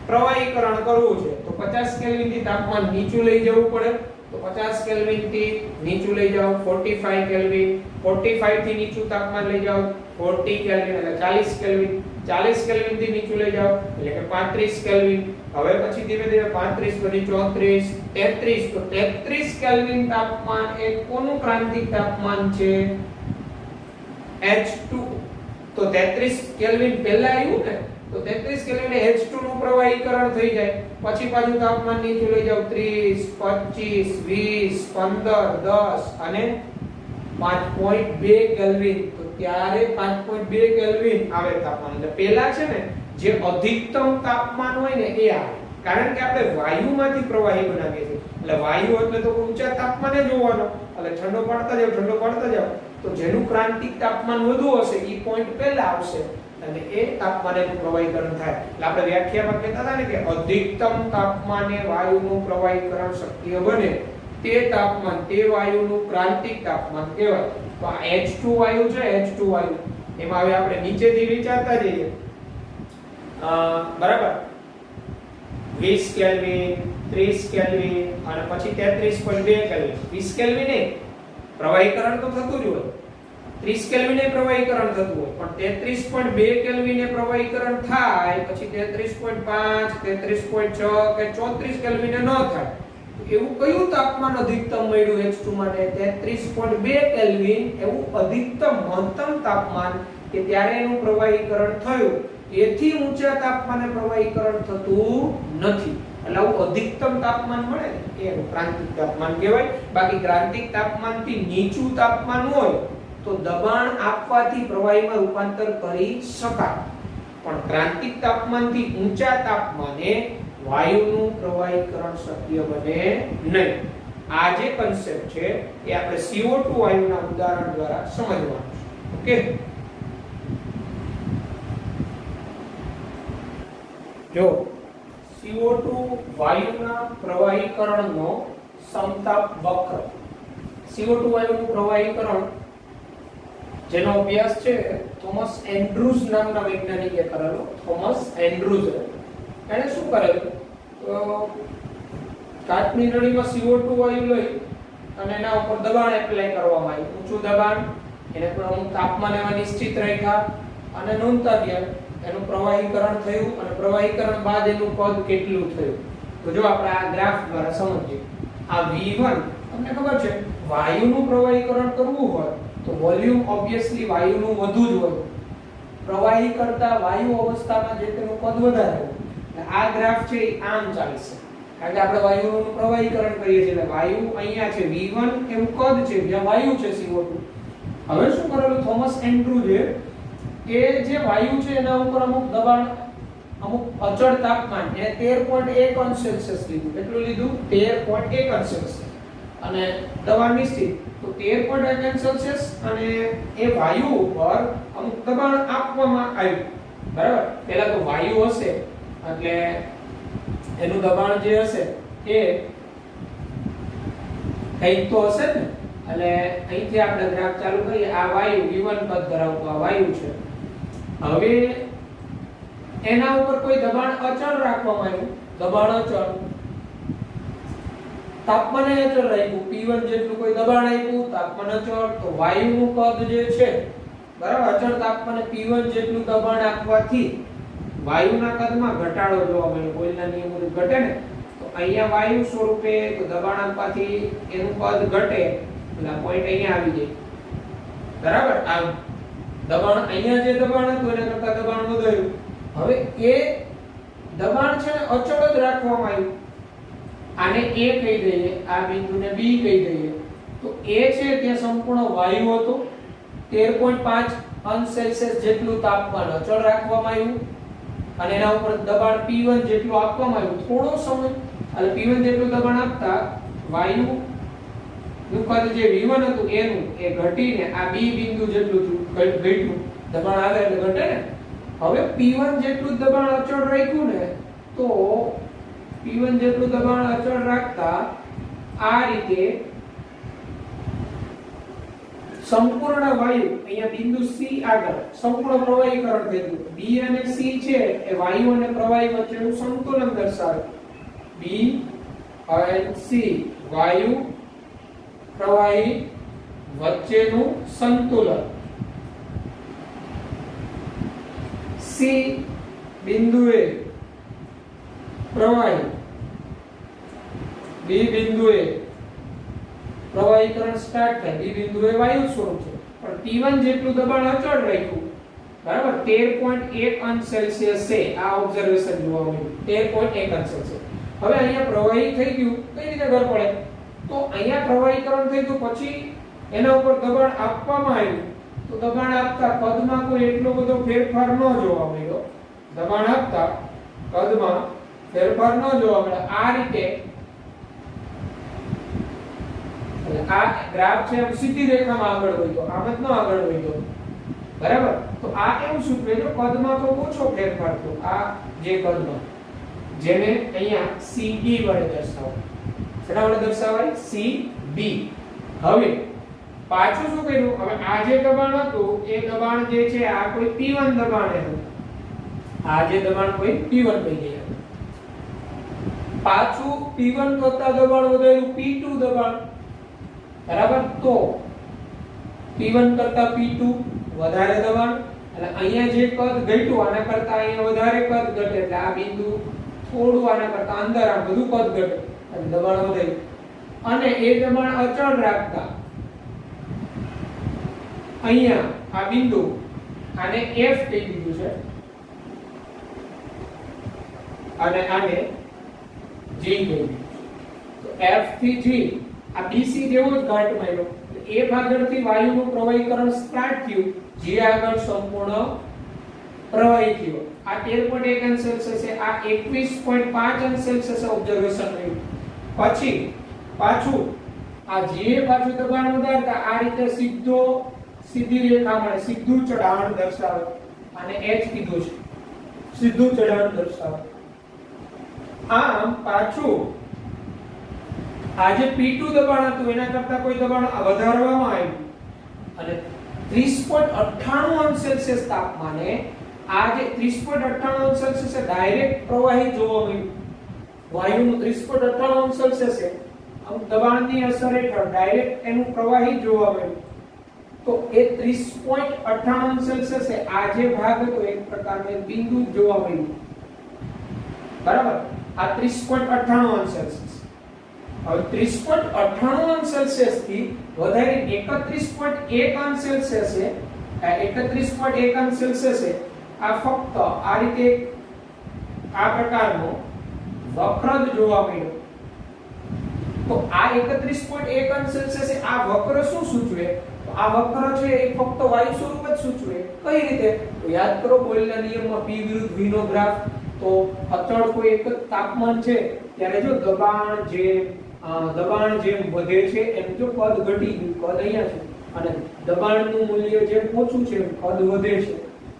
[SPEAKER 1] પ્રવાહીકરણ કરવું છે તો 50 કેલ્વિન થી તાપમાન નીચું લઈ જવું પડે. તો 50 કેલ્વિન થી નીચું લઈ જાઓ 45 કેલ્વિન, 45 થી નીચું તાપમાન લઈ જાઓ 40 કેલ્વિન એટલે 40 કેલ્વિન, 40 કેલ્વિન થી નીચું લઈ જાઓ એટલે કે 35 કેલ્વિન. હવે પછી ધીમે ધીમે 35 પછી 34, 33. તો 33 કેલ્વિન તાપમાન એ કોનું ક્રાંતિક તાપમાન છે? H2. તો 33 કેલ્વિન પહેલા આવ્યું ને, તો 33 કેલ્વિન H2 નું પ્રવાહીકરણ થઈ જાય. પછી પાછું તાપમાન નીચે લઈ જાવ 30 25 20 15 10 અને 5.2 કેલ્વિન. તો ત્યારે 5.2 કેલ્વિન આવે તાપમાન. એટલે પહેલા છે ને જે અધિકતમ તાપમાન હોય ને એ આવે, કારણ કે આપણે વાયુમાંથી પ્રવાહી બનાવીએ છીએ. એટલે વાયુ એટલે તો ઊંચા તાપમાને જ હોવાનો. એટલે ઠંડો પાડતા જાવ તો જેનું ક્રાંતિક તાપમાન વધુ હશે એ પોઈન્ટ પહેલા આવશે અને એ તાપમાને પ્રવાહીકરણ થાય. એટલે આપણે વ્યાખ્યામાં કહેતા હતા ને કે અધિકતમ તાપમાને વાયુનું પ્રવાહીકરણ શક્ય બને તે તાપમાન તે વાયુનું ક્રાંતિક તાપમાન કહેવાય. તો આ H2 વાયુ છે, H2 વાયુ એમાં હવે આપણે નીચેથી વિચારતા જઈએ. બરાબર 20 કેલ્વિન 30 કેલ્વિન અને પછી 33.2 કેલ્વિન. 20 કેલ્વિન એ પ્રવાહીકરણ તો થતું જ હોય, 30 કેલ્વિન એ પ્રવાહીકરણ થતું હોય, પણ 33.2 કેલ્વિન એ પ્રવાહીકરણ થાય પછી 33.5 33.6 કે 34 કેલ્વિન એ ન થાય. એવું કયું તાપમાન અધિકતમ મળ્યું H2 માટે? 33.2 કેલ્વિન એવું અધિકતમ મહત્તમ તાપમાન કે ત્યારે એનું પ્રવાહીકરણ થયું. એથી ઊંચા તાપમાને પ્રવાહીકરણ થતું નથી. એટલે આવું અધિકતમ તાપમાન મળે ને એ ક્રાંતિક તાપમાન કહેવાય. બાકી ક્રાંતિક તાપમાનથી નીચું તાપમાન હોય તો દબાણ આપવાથી પ્રવાહીમાં રૂપાંતર કરી શકાય, પણ ક્રાંતિક તાપમાનથી ઊંચા તાપમાને વાયુનું પ્રવાહીકરણ શક્ય બને નહીં. આ જે કન્સેપ્ટ છે એ આપણે CO2 વાયુના ઉદાહરણ દ્વારા સમજવાનું છે. ઓકે, જો CO2 વાયુના પ્રવાહીકરણનો સમતાપ વક્ર. CO2 વાયુનું પ્રવાહીકરણ જેનો અભ્યાસ છે થોમસ એન્ડ્રુઝ નામના વૈજ્ઞાનિકે કરેલો. થોમસ એન્ડ્રુઝ એને શું કરેલું તો કાચની નળીમાં CO2 વાયુ લઈ અને એના ઉપર દબાણ એપ્લાય કરવામાં આવ્યું. ઊંચું દબાણ, એને પણ અમુક તાપમાન એવા નિશ્ચિત રાખ્યા અને નોંધતા ગયા. એનું પ્રવાહીકરણ થયું અને પ્રવાહીકરણ બાદ એનું કદ કેટલું થયું. તો જો આપણે આ ગ્રાફ દ્વારા સમજીએ. આ V1 તમને ખબર છે વાયુનું પ્રવાહીકરણ કરવું હોય તો વોલ્યુમ ઓબ્વિયસલી વાયુનું વધુ જ હોય. પ્રવાહી કરતા વાયુ અવસ્થામાં જે તેનું કદ વધારે હોય. આ ગ્રાફ છે એ આમ ચાલશે, કારણ કે આપણે વાયુનું પ્રવાહીકરણ કરીએ છીએ. એટલે વાયુ અહીંયા છે V1 એવું કદ છે જ્યાં વાયુ છે CO2. હવે શું કરેલું થોમસ એન્ડ્રુઝે કે જે વાયુ છે એના ઉપર અમુક દબાણ, અમુક અચળ તાપમાન એને 13.1 અંશ સેલ્સિયસ લીધું. કેટલું લીધું? 13.1 અંશ સેલ્સિયસ. અને દબાણ નિશ્ચિત તો 13.1 અંશ સેલ્સિયસ અને એ વાયુ ઉપર અમુક દબાણ આપવામાં આવ્યું. બરાબર, પહેલા તો વાયુ હશે એટલે એનું દબાણ જે હશે એ કંઈક તો હશે ને. એટલે અહીંથી આપણે ગ્રાફ ચાલુ કરીએ. આ વાયુ V1 પદ ધરાવતો આ વાયુ છે. હવે એના ઉપર કોઈ દબાણ અચળ રાખવામાં આવ્યું. દબાણ અચળ, તાપમાન અચળ રાખ્યું. P1 જેટલું કોઈ દબાણ આપ્યું, તાપમાન અચળ. તો વાયુનું કદ જે છે બરાબર અચળ તાપમાને P1 જેટલું દબાણ આપવાથી વાયુના કદમાં ઘટાડો જોવા મળ્યો. બોયલના નિયમ મુજબ ઘટે ને, તો અહીંયા વાયુ સ્વરૂપે તો દબાણ આપવાથી એનું કદ ઘટે. એટલે પોઈન્ટ અહીંયા આવી જાય. બરાબર, આ દબાણ અહીંયા જે દબાણ હતું એના કરતા દબાણ વધાર્યું. હવે એ દબાણ છે ને અચળ જ રાખવામાં આવ્યું. આને A કહી દઈએ, આ બિંદુને B કહી દઈએ. તો A છે ત્યાં સંપૂર્ણ વાયુ હતો. 13.5 અંશ સેલ્સિયસ જેટલું તાપમાન અચળ રાખવામાં આવ્યું અને એના ઉપર દબાણ P1 જેટલું આપવામાં આવ્યું. થોડો સમય એટલે P1 જેટલું દબાણ આપતા વાયુ નું કદ જે V1 હતું એનું એ ઘટીને આ B બિંદુ જેટલું ઘટ્યું. દબાણ આવે એટલે ઘટે ને. હવે P1 જેટલું દબાણ અચળ રાખ્યું ને તો P1 જેટલું દબાણ અચળ રાખતા આ રીતે સંપૂર્ણ વાયુ અહીંયા બિંદુ C આગળ સંપૂર્ણ પ્રવાહીકરણ થઈ ગયું. B અને C છે એ વાયુ અને પ્રવાહી વચ્ચેનું સંતુલન દર્શાવે. B અને C વાયુ પ્રવાહી વચ્ચેનું સંતુલન. C બિંદુએ પ્રવાહી, B બિંદુએ પ્રવાહીકરણ સ્ટાર્ટ થાય. B બિંદુએ વાયુ સ્વરૂપ છે પણ P1 જેટલું દબાણ અચળ રાખ્યું. બરાબર 13.1 અંશ સેલ્સિયસ છે આ ઓબ્ઝર્વેશન જોવા મળ્યું 13.1 અંશ સેલ્સિયસ. હવે અહીંયા પ્રવાહી થઈ ગયું કઈ રીતે ખબર પડે તો અહીંયા પ્રવાહીકરણ થઈ ગયું પછી એના ઉપર દબાણ આપવામાં આવ્યું તો દબાણ આપતા કદમાં કોઈ એટલો બધો ફેરફાર ન જોવા મળ્યો. દબાણ આપતા કદમાં ફેરફાર ન જોવા મળે આ રીતે. એટલે આ ગ્રાફ છે એમ સીધી રેખામાં આગળ વધ્યો આમ જ ન આગળ વધ્યો બરાબર. તો આ કેવું સૂચવે છે કદમાં તો ઓછો ફેરફાર થયો આ જે કદમાં જેને અહીંયા CD વડે દર્શાવો. શેના વડે દર્શાવાય CB. હવે પાછું શું કર્યું હવે આ જે દબાણ હતું એ દબાણ જે છે આ કોઈ P1 દબાણ હતું. આ જે દબાણ કોઈ P1 થઈ ગયા પાછું P1 કરતા દબાણ વધાર્યું P2 દબાણ બરાબર. તો P1 કરતા P2 વધારે દબાણ એટલે અહીંયા જે કદ ઘટ્યું આના કરતા અહીંયા વધારે કદ ઘટે એટલે આ બિંદુ થોડું આના કરતા અંદર આ બધું કદ ઘટે એટલે દબાણ વધાર્યું. અને એ દબાણ અચળ રાખતા અહીંયા આ બિંદુ આને F કહી દીધું છે અને આને G કહી દીધું છે. તો F થી G આ BC જેવો જ ઘાટ માર્યો એ ભાગળથી વાયુનું પ્રવાહીકરણ સ્ટાર્ટ થયું જે આગળ સંપૂર્ણ પ્રવાહી થયો. આ 13.1 અંશ સેલ્સિયસ છે આ 21.5 અંશ સેલ્સિયસ ઓબ્ઝર્વેશન થયું. પછી પાછું આ જે પાછું દબાણ વધારતા આ રીતે સીધી રેખા મળે સીધું ચઢાણ દર્શાવે અને H કીધું છે સીધું ચઢાણ દર્શાવે. આમ પાછું આ જે P2 દબાણ હતું એના કરતા કોઈ દબાણ વધારવામાં આવ્યું અને 30.98 અંશ સેલ્સિયસ તાપમાને આ જે 30.98 અંશ સેલ્સિયસ ડાયરેક્ટ પ્રવાહી જોવા મળ્યું. વાયુનું 30.98 અંશ સેલ્સિયસ છે દબાણની અસર હેઠળ ડાયરેક્ટ એનું પ્રવાહી જોવા મળ્યું. તો એ 30.98 અંશ સેલ્સિયસ છે આ જે ભાગ હતો એક પ્રકારનું બિંદુ જોવા મળ્યું બરાબર. આ 30.98 અંશ સેલ્સિયસ. હવે 30.98 અંશ સેલ્સિયસ થી વધારે 31.1 અંશ સેલ્સિયસ છે. આ 31.1 અંશ સેલ્સિયસ છે આ ફક્ત આ રીતે આ પ્રકારનો વક્ર જ જોવા મળ્યો. તો આ 31.1 અંશ સેલ્સિયસ આ વક્ર શું સૂચવે તો આ વક્ર છે એ ફક્ત વાયુ સ્વરૂપ જ સૂચવે. કઈ રીતે તો યાદ કરો બોયલના નિયમમાં P વિરુદ્ધ V નો ગ્રાફ. તો અચળ કોઈ એક જ તાપમાન છે ત્યારે જો દબાણ જેમ વધે છે એમ જો કદ ઘટી ગયું કદ અહીંયા છે અને દબાણનું મૂલ્ય જેમ ઓછું છે એમ કદ વધે છે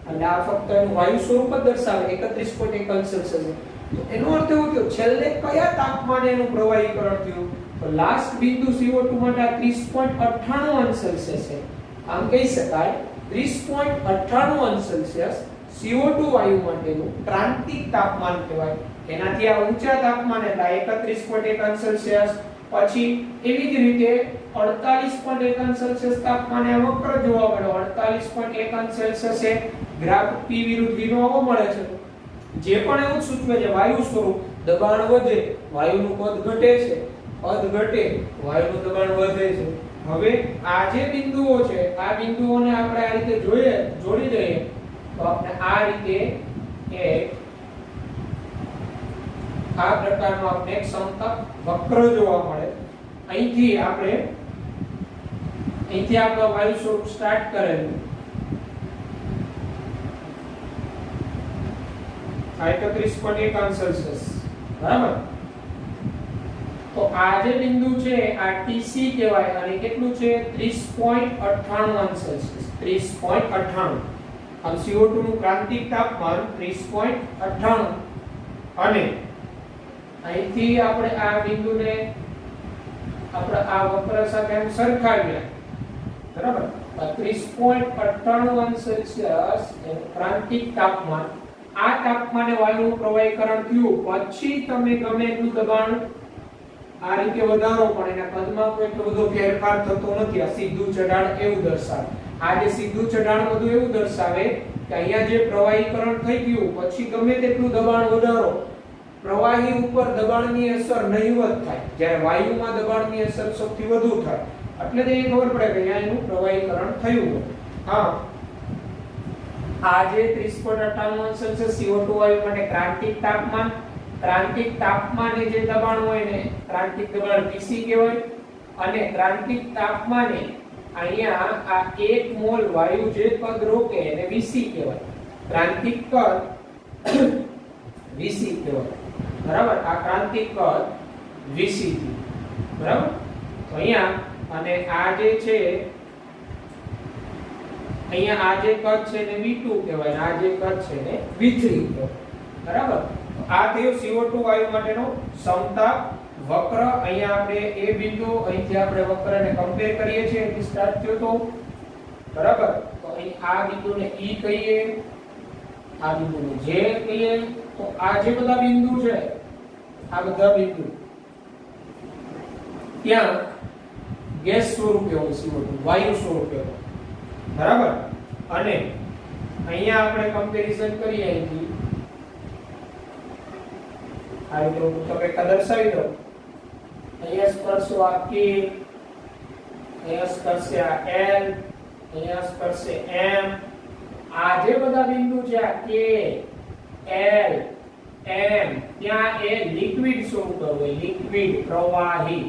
[SPEAKER 1] અને આ ફક્ત એનું વાયુ સ્વરૂપ જ દર્શાવે 31.1 અંશ સેલ્સિયસ. તો એનો અર્થ એવો થયો છેલ્લે કયા તાપમાને એનું પ્રવાહીકરણ થયું તો લાસ્ટ બિંદુ CO2 માટે આ 30.98 અંશ સેલ્સિયસ છે. આમ કહી શકાય 30.98 અંશ સેલ્સિયસ CO2 વાયુ માટેનું ક્રાંતિક તાપમાન કહેવાય. એનાથી આ ઊંચા તાપમાન એટલે 31.1 અંશ સેલ્સિયસ પછી એવી જ રીતે 48.1 અંશ સેલ્સિયસ તાપમાને આ વક્ર જોવા મળ્યો. 48.1 અંશ સેલ્સિયસ છે ગ્રાફ P વિરુદ્ધ V નો આવો મળે છે. જે પણ એવું સૂચવે છે વાયુ સ્વરૂપ દબાણ વધે વાયુનું કદ ઘટે છે કદ ઘટે વાયુનું દબાણ વધે છે. હવે આ જે બિંદુઓ છે આ બિંદુઓને આપણે આ રીતે જોડી દઈએ તો આપણે આ રીતે એક આ પ્રકારનો આપણે એક સમતલ વક્ર જોવા મળે. અહીંથી આપણે વાયુ સ્વરૂપ સ્ટાર્ટ કરેલું 31.1 અંશ સેલ્સિયસ બરાબર. તો આ જે બિંદુ છે આ TC કહેવાય અને કેટલું છે 30.98 અંશ સેલ્સિયસ 30.98. આમ CO2 નું ક્રાંતિક તાપમાન 30.98 અને અહીંથી આપણે આ બિંદુને આપણે આ વક્ર સાથે એમ સરખાવ્યા બરાબર. 30.98 અંશ સેલ્સિયસ એનું ક્રાંતિક તાપમાન આ તાપમાને વાયુનું પ્રવાહીકરણ થયું પછી તમે ગમે એટલું દબાણ આ રીતે વધારો પણ એના કદમાં કોઈ એટલો બધો ફેરફાર થતો નથી. આ સીધું ચઢાણ એવું દર્શાવે. આ જે સીધું ચઢાણ બધું એવું દર્શાવે કે અહીંયા જે પ્રવાહીકરણ થઈ ગયું પછી ગમે તેટલું દબાણ વધારો પ્રવાહી ઉપર દબાણની અસર નહિવત થાય જ્યારે વાયુમાં દબાણની અસર સૌથી વધુ થાય. એટલે તે ખબર પડે કે અહીંયા એનું પ્રવાહીકરણ થયું. હા આ જે 30.98 CO2 વાયુ માટે ક્રાંતિક તાપમાને જે દબાણ હોય ને ક્રાંતિક દબાણ Tc કહેવાય અને ક્રાંતિક તાપમાને અહીંયા આ 1 મોલ વાયુ જે કદ રોકે એને Vc કહેવાય. ક્રાંતિક કદ Vc કહેવાય. બરાબર, આ ક્રાંતિક કદ Vc થી. બરાબર, તો અહીંયા અને આ જે છે અહીંયા આ જે કદ છે ને V2 કહેવાય અને આ જે કદ છે ને V3 કહેવાય. બરાબર, આ થયો CO2 વાયુ માટેનો સમતાપ વક્ર. અહીંયા આપણે એ બિંદુ અહીંથી આપણે વક્રને કમ્પેર કરીએ છીએ કે સ્ટાર્ટ થયો તો. બરાબર, તો અહીં આ બિંદુને E કહીએ, આ બિંદુને J કહીએ. તો આ જે બધા બિંદુ છે આ બધા બિંદુ ત્યાં ગેસ સ્વરૂપે હોય CO2 વાયુ સ્વરૂપે હોય. બરાબર, અને અહીંયા આપણે કમ્પેરીઝન કરીએ અહીંથી આ રીતે હું તમને દર્શાવી દઉં. અહીંયા સ્પર્શો આ K, અહીંયા સ્પર્શે આ L, અહીંયા સ્પર્શે M. આ જે બધા બિંદુ છે આ K, L, M ત્યાં એ લિક્વિડ સ્વરૂપે હોય, લિક્વિડ પ્રવાહી.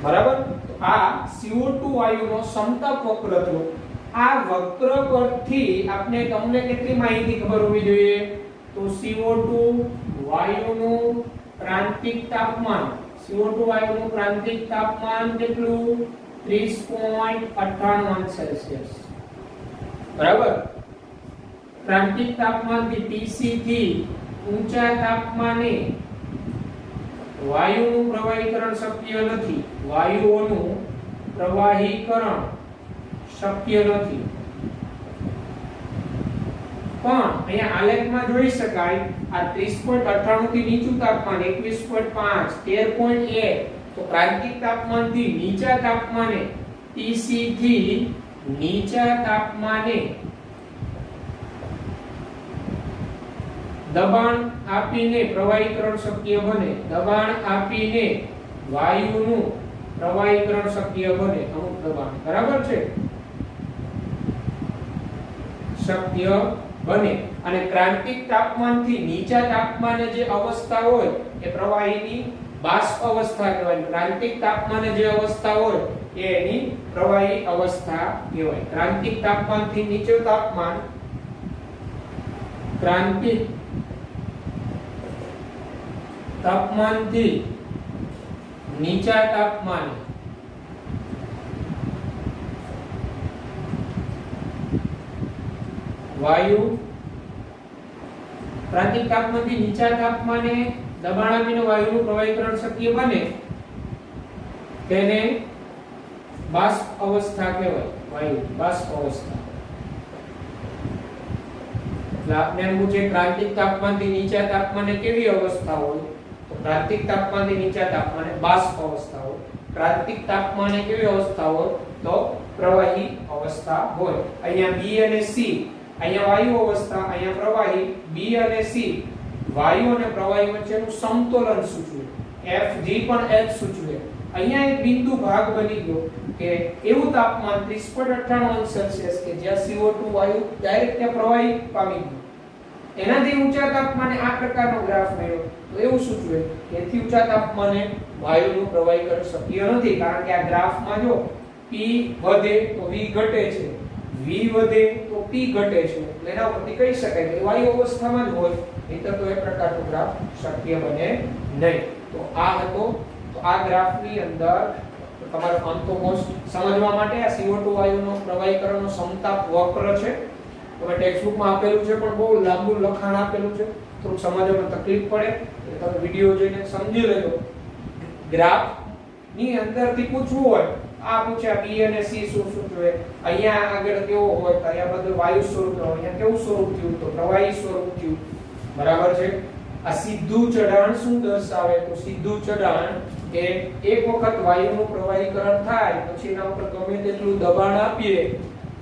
[SPEAKER 1] બરાબર, આ CO2 વાયુનો સમતાપ વક્ર થયો. આ વક્ર પરથી આપણે તમને કેટલી માહિતી ખબર હોવી જોઈએ? તો CO2 વાયુનું ક્રાંતિક તાપમાન, CO2 વાયુનું ક્રાંતિક તાપમાન કેટલું? 30.98 સેલ્સિયસ. બરાબર, ક્રાંતિક તાપમાનથી Tc થી ઊંચા તાપમાને વાયુનું પ્રવાહીકરણ શક્ય નથી. વાયુઓનું પ્રવાહીકરણ શક્ય નથી. પણ અહીંયા આલેખમાં જોઈ શકાય આ 30.98 થી નીચું તાપમાન 21.5, 13.1 તો ક્રાંતિક તાપમાનથી નીચા તાપમાને Tc થી નીચા તાપમાને દબાણ આપીને પ્રવાહીકરણ શક્ય બને. દબાણ આપીને વાયુનું પ્રવાહીકરણ શક્ય બને. અમુક દબાણ, બરાબર છે, શક્ય બને. અને ક્રાંતિક તાપમાનથી નીચા તાપમાને જે અવસ્થા હોય એ પ્રવાહીની બાષ્પ અવસ્થા કહેવાય. ક્રાંતિક તાપમાને જે અવસ્થા હોય એ એની પ્રવાહી અવસ્થા કહેવાય. ક્રાંતિક તાપમાનથી નીચું તાપમાન, ક્રાંતિક તાપમાનથી નીચા તાપમાને વાયુ, ક્રાંતિક તાપમાનથી નીચા તાપમાને દબાણ આપીને વાયુનું પ્રવાહીકરણ શક્ય બને તેને બાષ્પ અવસ્થા કહેવાય. વાયુ બાષ્પ અવસ્થા. આપને એમ પૂછે ક્રાંતિક તાપમાનથી નીચા તાપમાને કેવી અવસ્થા હોય? તો ક્રાંતિક તાપમાનથી નીચા તાપમાને બાષ્પ અવસ્થા હોય. ક્રાંતિક તાપમાને કેવી અવસ્થા હોય? તો પ્રવાહી અવસ્થા હોય. અહીંયા B અને C, અહીંયા વાયુ અવસ્થા, અહીંયા પ્રવાહી. B અને C વાયુ અને પ્રવાહી વચ્ચેનું સમતોલન સૂચવે. Fg પણ H સૂચવે. અહીંયા એક બિંદુ ભાગ બની ગયો કે એવું તાપમાન 30.98 સેલ્સિયસ કે જ્યાં CO2 વાયુ ડાયરેક્ટ ત્યાં પ્રવાહી પામી ગયું. એનાથી ઊંચા તાપમાને આ પ્રકારનો ગ્રાફ મળ્યો તો એવું સૂચવે કે એથી ઊંચા તાપમાને વાયુનું પ્રવાહીકરણ શક્ય નથી. કારણ કે આ ગ્રાફમાં જો P વધે તો V ઘટે છે, V વધે તો P ઘટે છે. એટલે એના ઉપરથી કહી શકાય કે વાયુ અવસ્થામાં જ હોય, નહીંતર તો એ પ્રકારનો ગ્રાફ શક્ય બને નહીં. તો આ હતો. તો આ ગ્રાફની અંદર તમારો અંતો મોસ્ટ સમજવા માટે આ CO2 વાયુનો પ્રવાહીકરણનો સમતાપ વક્ર છે. તમે ટેક્સ્ટબુકમાં આપેલું છે પણ બહુ લાંબુ લખાણ આપેલું છે, થોડું સમજવામાં તકલીફ પડે એટલે તમે વિડિયો જોઈને સમજી લેજો. ગ્રાફ ની અંદરથી પૂછવું હોય, આ પૂછ્યા B અને C શું સૂચવે, અહીંયા આગળ કેવો હોય તો અહીંયા બધું વાયુ સ્વરૂપ હોય, અહીંયા કેવું સ્વરૂપ થયું તો પ્રવાહી સ્વરૂપ થયું. બરાબર છે. આ સીધું ચઢાણ શું દર્શાવે? તો સીધું ચઢાણ એ એક વખત વાયુનું પ્રવાહીકરણ થાય પછી એના ઉપર ગમે તેટલું દબાણ આપીએ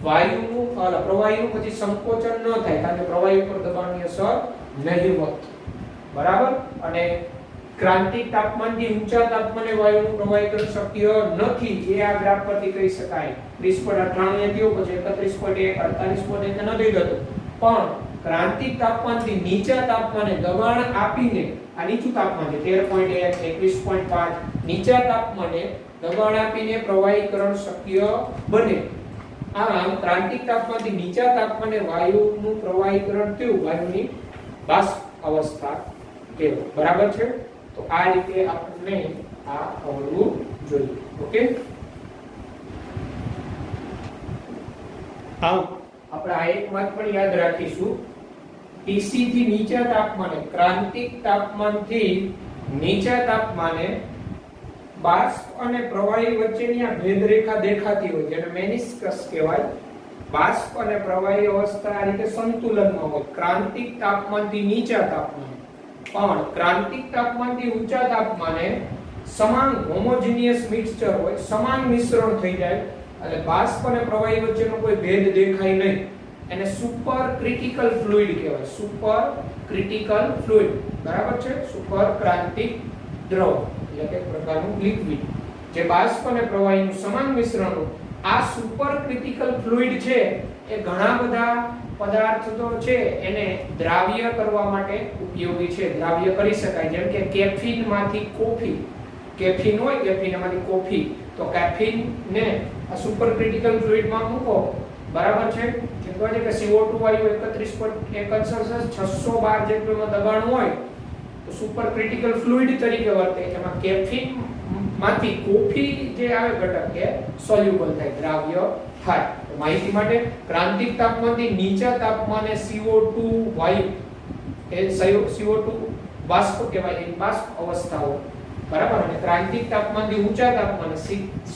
[SPEAKER 1] વાયુનું પ્રવાહીનું પછી સંકોચન ન થાય, કારણ કે પ્રવાહી ઉપર દબાણની અસર નહિવત. બરાબર. અને ક્રાંતિક તાપમાનથી ઊંચા તાપમાને વાયુનું પ્રવાહીકરણ શક્ય નથી એ આ ગ્રાફ પરથી કહી શકાય. 30.98 થયો, પછી 31.1 48.1 નથી થતું. પણ ક્રાંતિક તાપમાનથી નીચા તાપમાને દબાણ આપીને આ નીચું તાપમાન છે 13.1 21.5 નીચા તાપમાને દબાણ આપીને પ્રવાહીકરણ શક્ય બને. આમ ક્રાંતિક તાપમાનથી નીચા તાપમાને વાયુનું પ્રવાહીકરણ થયું, વાયુની બાષ્પ અવસ્થા કહેવાય. બરાબર છે? તો આ રીતે આપણે આ આવડવું જોઈએ. ઓકે, આમ આપણે આ એક વાત પણ યાદ રાખીશું, TC થી નીચા તાપમાને, ક્રાંતિક તાપમાનથી નીચા તાપમાને બાષ્પ અને પ્રવાહી વચ્ચેની આ ભેદરેખા દેખાતી હોય જેને મેનિસ્કસ કહેવાય. બાષ્પ અને પ્રવાહી અવસ્થા આ રીતે સંતુલનમાં હોય ક્રાંતિક તાપમાનથી નીચા તાપમાને. પણ ક્રાંતિક તાપમાનથી ઊંચા તાપમાને સમાન હોમોજીનિયસ મિક્સચર હોય, સમાન મિશ્રણ થઈ જાય એટલે બાષ્પ અને પ્રવાહી વચ્ચેનો કોઈ ભેદ દેખાય નહીં. એને સુપર ક્રિટિકલ ફ્લુઇડ કહેવાય. સુપર ક્રિટિકલ ફ્લુઇડ, બરાબર છે? સુપર ક્રાંતિક દ્રવ એટલે કે પ્રકારનું લિક્વિડ જે બાષ્પ અને પ્રવાહીનું સમાન મિશ્રણ. આ સુપર ક્રિટિકલ ફ્લુઇડ છે એ ઘણા બધા પદાર્થ તો છે એને દ્રાવ્ય કરવા માટે ઉપયોગી છે, દ્રાવ્ય કરી શકાય. જેમ કે કેફીન માંથી કોફી, કેફીન હોય, કેફીનમાંથી કોફી, તો કેફીન ને આ સુપર ક્રિટિકલ ફ્લુઇડ માં મૂકો, બરાબર છે? જે કહે છે કે CO2 વાયુ 31.1 612 જેટલું દબાણ હોય તો સુપર ક્રિટિકલ ફ્લુઇડ તરીકે વર્તે. એમાં કેફીન માંથી કોફી જે આવે ઘટક એ સોલ્યુબલ થાય, દ્રાવ્ય થાય. માહિતી માટે ક્રાંતિક તાપમાનથી નીચા તાપમાને CO2 વાયુ એ CO2 બાષ્પ કહેવાય, એ બાષ્પ અવસ્થાઓ, બરાબર? અને ક્રાંતિક તાપમાનથી ઊંચા તાપમાને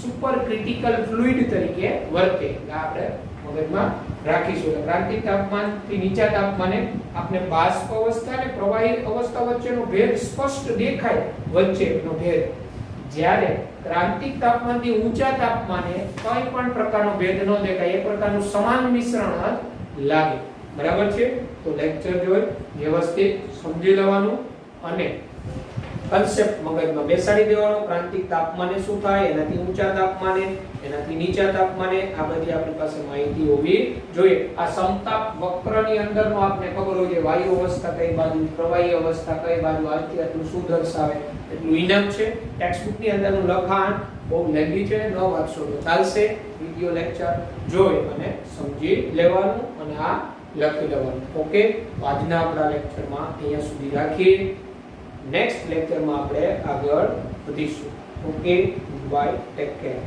[SPEAKER 1] સુપર ક્રિટિકલ ફ્લુઇડ તરીકે વર્તે. આપણે મગજમાં રાખીશું. ક્રાંતિક તાપમાનથી નીચા તાપમાને આપણે બાષ્પ અવસ્થા અને પ્રવાહી અવસ્થા વચ્ચેનો ભેદ સ્પષ્ટ દેખાય, વચ્ચેનો ભેદ. જ્યારે ક્રાંતિક તાપમાનથી ઊંચા તાપમાને કોઈ પણ પ્રકારનો ભેદ ન દેખાય, એ પ્રકારનું સમાન મિશ્રણ જ લાગે. બરાબર છે? તો લેક્ચર જોઈ વ્યવસ્થિત સમજી લેવાનું અને કન્સેપ્ટ મગજમાં બેસાડી દેવાનો. ક્રાંતિક તાપમાને શું થાય, એનાથી ઊંચા તાપમાને, એનાથી નીચા તાપમાને, આ બધી આપણી પાસે માહિતી હોવી જોઈએ. આ સમતાપ વક્રની અંદરનો આપને ખબર હોય છે વાયુ અવસ્થા કઈ બાજુ, પ્રવાહી અવસ્થા કઈ બાજુ, આથી આટલું શું દર્શાવે એટલું ઇનફ છે. ટેક્સ્ટબુક ની અંદરનું લખાણ બહુ લેન્ધી છે, ન વાંચશો તો ચાલશે. વિડિયો લેક્ચર જોઈ અને સમજી લેવાનું અને આ લખી લેવાનું. ઓકે, તો આજના આપણા લેક્ચરમાં અહીંયા સુધી રાખીએ. નેક્સ્ટ લેક્ચરમાં આપણે આગળ વધીશું. Okay, bye, take care.